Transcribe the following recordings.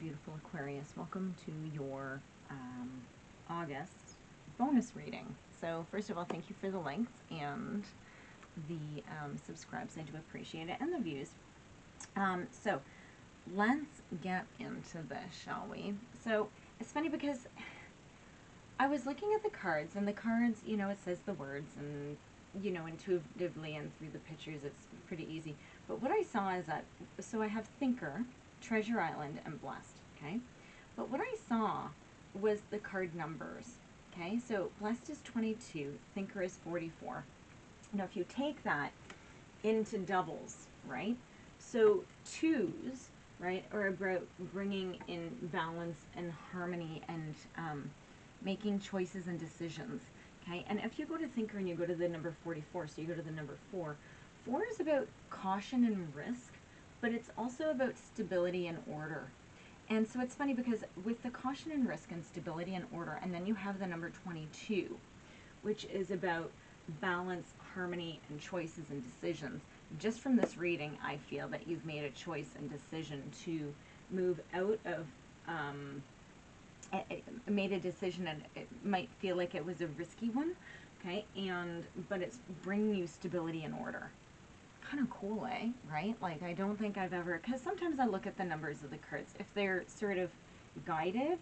beautiful Aquarius. Welcome to your August bonus reading. So first of all, thank you for the likes and the subscribes. I do appreciate it, and the views. So let's get into this, shall we? So it's funny because I was looking at the cards, and the cards, you know, it says the words, and you know, intuitively and through the pictures it's pretty easy. But what I saw is that, so I have Thinker, Treasure Island, and Blessed, okay? But what I saw was the card numbers, okay? So Blessed is 22, Thinker is 44. Now if you take that into doubles, right? So twos, right, are about bringing in balance and harmony and making choices and decisions, okay? And if you go to Thinker and you go to the number 44, so you go to the number 4, 4 is about caution and risk, but it's also about stability and order. And so it's funny because with the caution and risk and stability and order, and then you have the number 22, which is about balance, harmony, and choices and decisions. Just from this reading, I feel that you've made a choice and decision to move out of, made a decision, and it might feel like it was a risky one, okay, but it's bringing you stability and order. Kind of cool, eh? Right? Like, I don't think I've ever, because sometimes I look at the numbers of the cards, if they're sort of guided,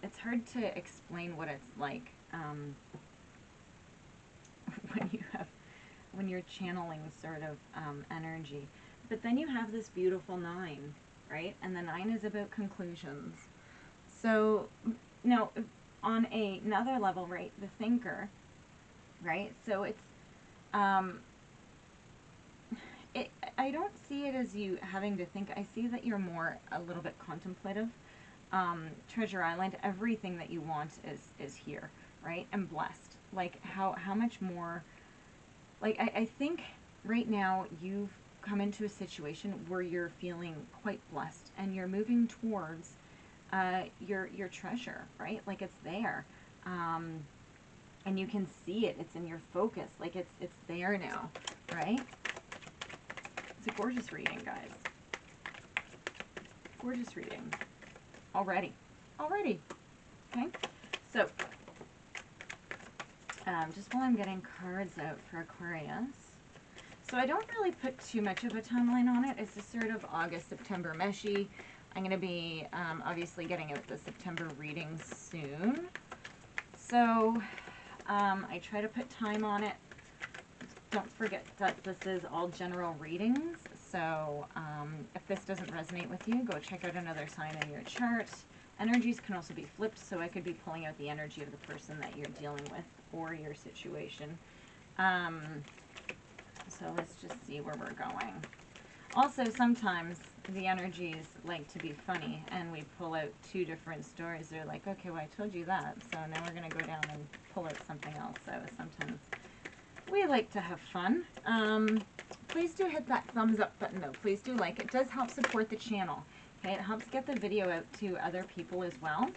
it's hard to explain what it's like when you're channeling sort of energy. But then you have this beautiful 9, right? And the 9 is about conclusions. So now on another level, right, the Thinker, right? So it's I don't see it as you having to think. I see that you're more a little bit contemplative. Treasure Island, everything that you want is here, right? And Blessed. Like how much more, like I think right now you've come into a situation where you're feeling quite blessed and you're moving towards your treasure, right? Like it's there. And you can see it. It's in your focus. Like it's there now, right? It's a gorgeous reading, guys. Gorgeous reading. Already. Okay? So, just while I'm getting cards out for Aquarius. So I don't really put too much of a timeline on it. It's just sort of August, September meshy. I'm going to be obviously getting out the September reading soon. So I try to put time on it. Don't forget that this is all general readings, so if this doesn't resonate with you, go check out another sign in your chart. Energies can also be flipped, so I could be pulling out the energy of the person that you're dealing with or your situation. So let's just see where we're going. Also, sometimes the energies like to be funny, and we pull out 2 different stories. They're like, okay, well, I told you that, so now we're going to go down and pull out something else. So sometimes we like to have fun. Please do hit that thumbs up button though. Please do like. It does help support the channel. Okay, it helps get the video out to other people as well.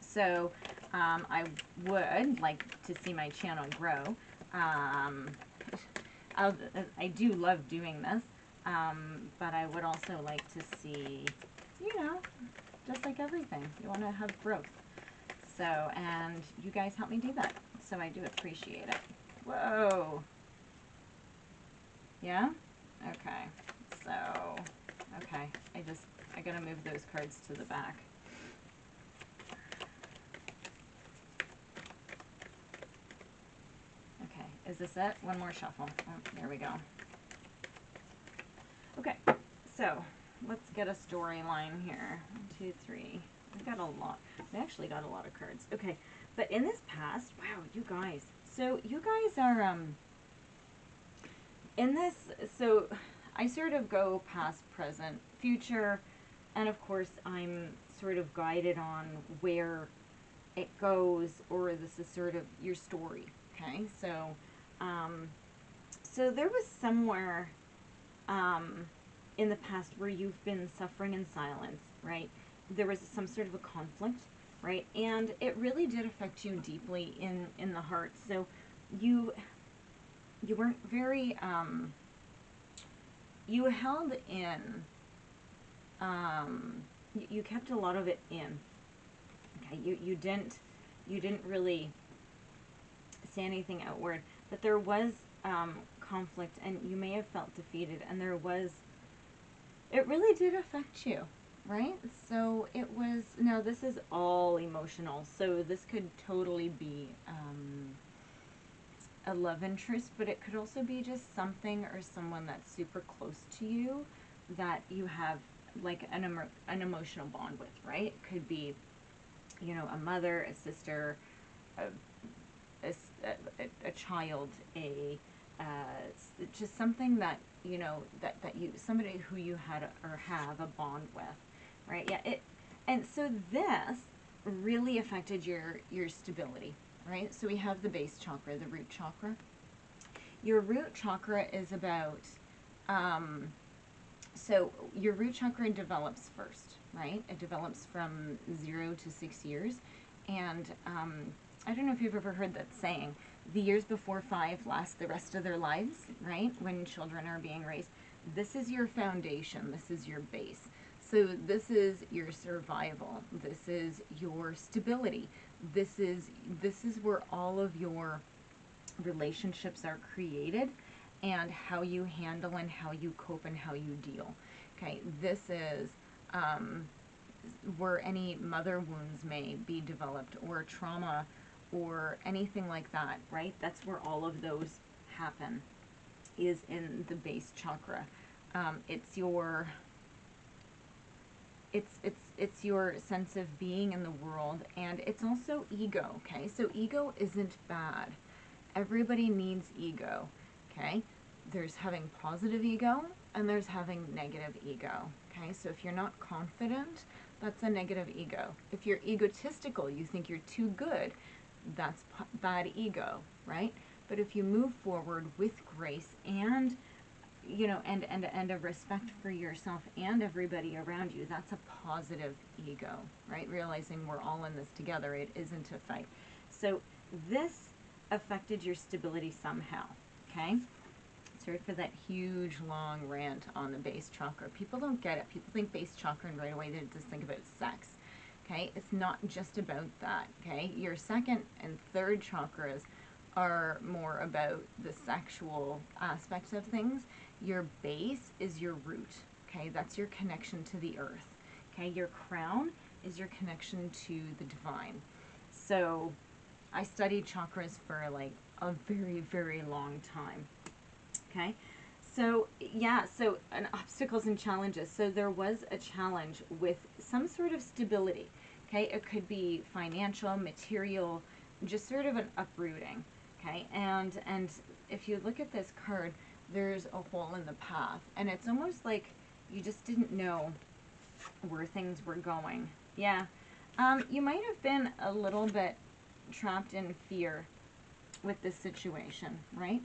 So I would like to see my channel grow. I do love doing this, but I would also like to see, you know, just like everything, you want to have growth. So, and you guys help me do that. So I do appreciate it. Whoa. Yeah? Okay. So, okay. I gotta move those cards to the back. Okay. Is this it? One more shuffle. Oh, there we go. Okay. So, let's get a storyline here. 1, 2, 3. We've got a lot. We actually got a lot of cards. Okay. But in this past, wow, you guys. So you guys are, in this, so I sort of go past, present, future, and of course I'm sort of guided on where it goes, or this is sort of your story, okay? So, so there was somewhere, in the past where you've been suffering in silence, right? There was some sort of a conflict, right? And it really did affect you deeply in the heart. So you weren't very, you held in, you kept a lot of it in. Okay, you didn't really say anything outward, but there was conflict, and you may have felt defeated, and it really did affect you, right? So it was, now this is all emotional, so this could totally be a love interest, but it could also be just something or someone that's super close to you that you have like an emotional bond with, right? It could be, you know, a mother, a sister, a child, just something that, you know, that you, somebody who you had or have a bond with, right? Yeah, and so this really affected your stability, right? So we have the base chakra, the root chakra. Your root chakra is about, so your root chakra develops first, right? It develops from 0 to 6 years. And I don't know if you've ever heard that saying, the years before 5 last the rest of their lives, right? When children are being raised. This is your foundation. This is your base. So this is your survival. This is your stability. This is where all of your relationships are created, and how you handle and how you cope and how you deal. Okay, this is where any mother wounds may be developed, or trauma, or anything like that, right? That's where all of those happen, is in the base chakra. It's your sense of being in the world, and it's also ego. Okay, so ego isn't bad. Everybody needs ego. Okay, there's having positive ego and there's having negative ego. Okay, so if you're not confident, that's a negative ego. If you're egotistical, you think you're too good, that's bad ego, right? But if you move forward with grace and, you know, and a respect for yourself and everybody around you, that's a positive ego, right? Realizing we're all in this together, it isn't a fight. So this affected your stability somehow, okay? Sorry for that huge long rant on the base chakra. People don't get it. People think base chakra and right away they just think about sex, okay? It's not just about that, okay? Your second and third chakras are more about the sexual aspects of things. Your base is your root, okay? That's your connection to the earth, okay? Your crown is your connection to the divine. So I studied chakras for like a very, very long time. Okay, so yeah, so obstacles and challenges. So there was a challenge with some sort of stability. Okay, it could be financial, material, just sort of an uprooting. Okay, and if you look at this card, there's a hole in the path, and it's almost like you just didn't know where things were going. Yeah, you might have been a little bit trapped in fear with this situation, right?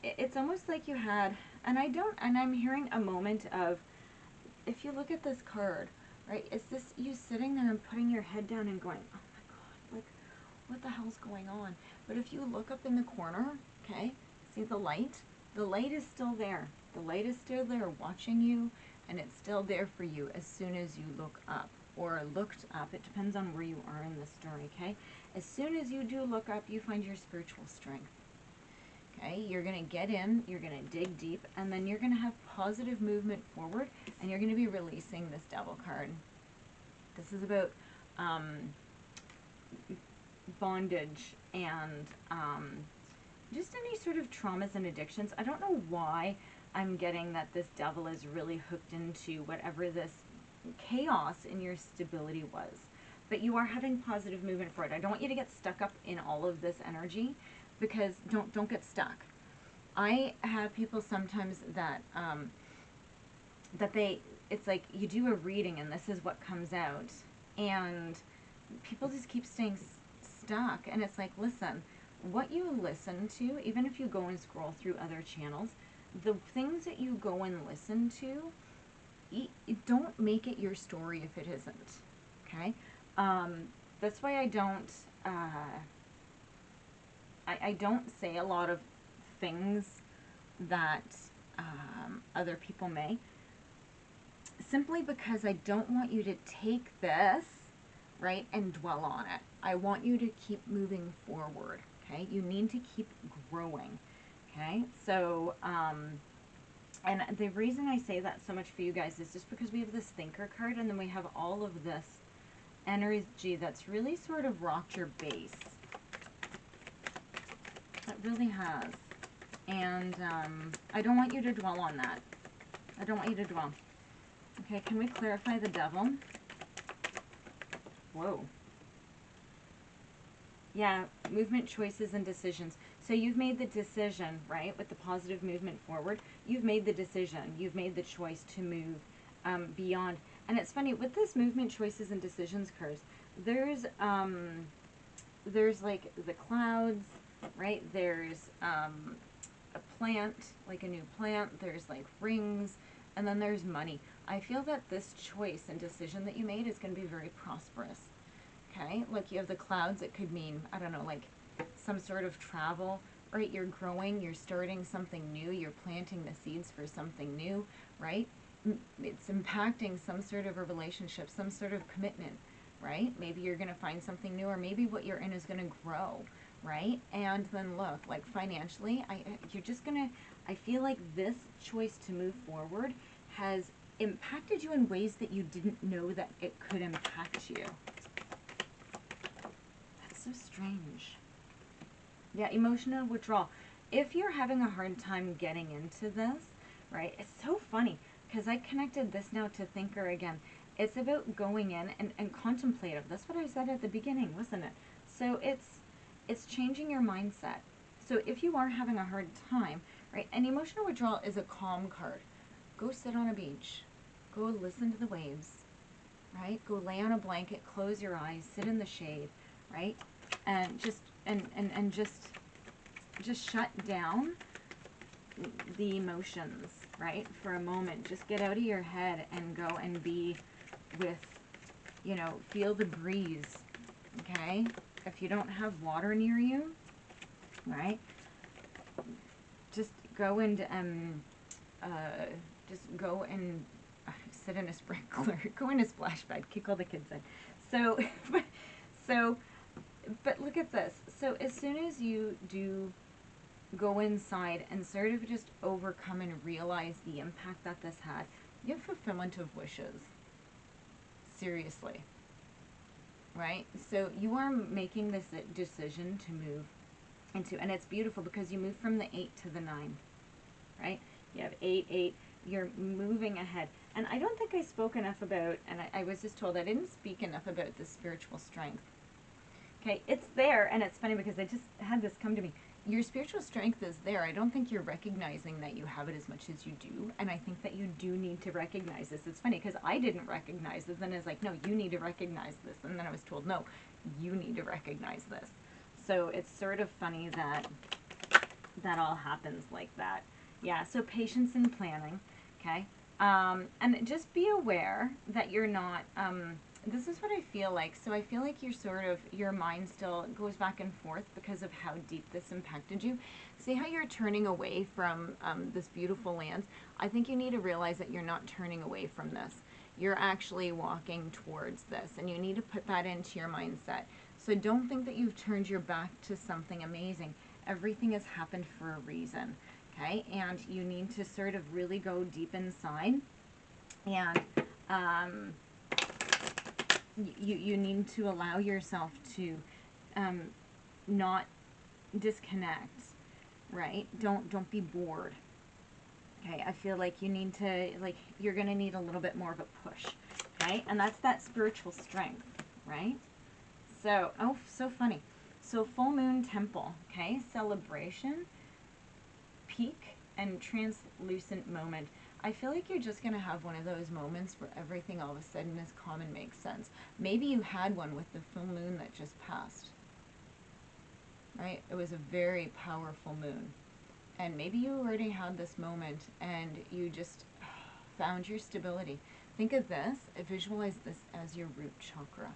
It's almost like you had, and I'm hearing a moment of, if you look at this card, right, it's this, you sitting there and putting your head down and going, oh my God, like, what the hell's going on? But if you look up in the corner, okay, see the light? The light is still there. The light is still there watching you, and it's still there for you as soon as you look up, or looked up. It depends on where you are in the story, okay? As soon as you do look up, you find your spiritual strength. Okay, you're going to get in, you're going to dig deep, and then you're going to have positive movement forward, and you're going to be releasing this Devil card. This is about bondage and just any sort of traumas and addictions. I don't know why I'm getting that this Devil is really hooked into whatever this chaos in your stability was. But you are having positive movement for it. I don't want you to get stuck up in all of this energy, because don't get stuck. I have people sometimes that it's like you do a reading and this is what comes out, and people just keep staying stuck. And it's like, listen, what you listen to, even if you go and scroll through other channels, the things that you go and listen to, don't make it your story if it isn't. Okay, that's why I don't say a lot of things that other people may. Simply because I don't want you to take this, right, and dwell on it. I want you to keep moving forward, okay? You need to keep growing, okay? So, and the reason I say that so much for you guys is just because we have this thinker card, and then we have all of this energy that's really sort of rocked your base. It really has. And I don't want you to dwell on that. I don't want you to dwell. Okay, can we clarify the devil? Whoa. Yeah, movement, choices, and decisions. So you've made the decision, right, with the positive movement forward. You've made the decision. You've made the choice to move beyond. And it's funny, with this movement, choices, and decisions cards, there's like the clouds, right? There's a plant, like a new plant. There's like rings, and then there's money. I feel that this choice and decision that you made is going to be very prosperous. Okay, look, you have the clouds. It could mean, I don't know, like some sort of travel, right? You're growing, you're starting something new, you're planting the seeds for something new, right? It's impacting some sort of a relationship, some sort of commitment, right? Maybe you're going to find something new, or maybe what you're in is going to grow, right? And then look, like financially, you're just going to, I feel like this choice to move forward has impacted you in ways that you didn't know that it could impact you. That's so strange. Yeah, emotional withdrawal. If you're having a hard time getting into this, right, it's so funny because I connected this now to thinker again. It's about going in and contemplative. That's what I said at the beginning, wasn't it? So it's changing your mindset. So if you are having a hard time, right, and emotional withdrawal is a calm card. Go sit on a beach. Go listen to the waves, right? Go lay on a blanket, close your eyes, sit in the shade, right? And just just shut down the emotions, right? For a moment. Just get out of your head and go and be with, you know, feel the breeze, okay? If you don't have water near you, right? Just go and sit in a sprinkler, go in a splash bed, kick all the kids in. So, but look at this. So as soon as you do go inside and sort of just overcome and realize the impact that this had, you have fulfillment of wishes. Seriously. Right? So you are making this decision to move into, and it's beautiful because you move from the 8 to the 9. Right? You have 8, 8. You're moving ahead. And I don't think I spoke enough about, and I was just told I didn't speak enough about the spiritual strength. Okay, it's there, and it's funny because I just had this come to me. Your spiritual strength is there. I don't think you're recognizing that you have it as much as you do, and I think that you do need to recognize this. It's funny because I didn't recognize it, then it's like, no, you need to recognize this, and then I was told, no, you need to recognize this. So it's sort of funny that that all happens like that. Yeah, so patience and planning, okay? And just be aware that you're not, this is what I feel like. So I feel like you're sort of, your mind still goes back and forth because of how deep this impacted you. See how you're turning away from this beautiful land? I think you need to realize that you're not turning away from this. You're actually walking towards this, and you need to put that into your mindset. So don't think that you've turned your back to something amazing. Everything has happened for a reason. Okay, and you need to sort of really go deep inside, and you need to allow yourself to not disconnect, right? Don't be bored. Okay, I feel like you need to, like, you're going to need a little bit more of a push, okay? And that's that spiritual strength, right? So, oh, so funny. So full moon temple, okay? Celebration, peak, and translucent moment. I feel like you're just going to have one of those moments where everything all of a sudden is calm and makes sense. Maybe you had one with the full moon that just passed, right? It was a very powerful moon. And maybe you already had this moment and you just found your stability. Think of this, visualize this as your root chakra.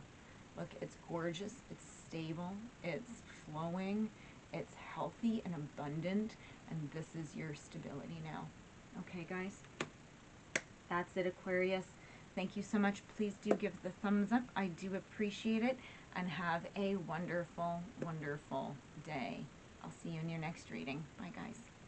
Look, it's gorgeous, it's stable, it's flowing, it's healthy and abundant, and this is your stability now. Okay, guys? That's it, Aquarius. Thank you so much. Please do give the thumbs up. I do appreciate it. And have a wonderful, wonderful day. I'll see you in your next reading. Bye, guys.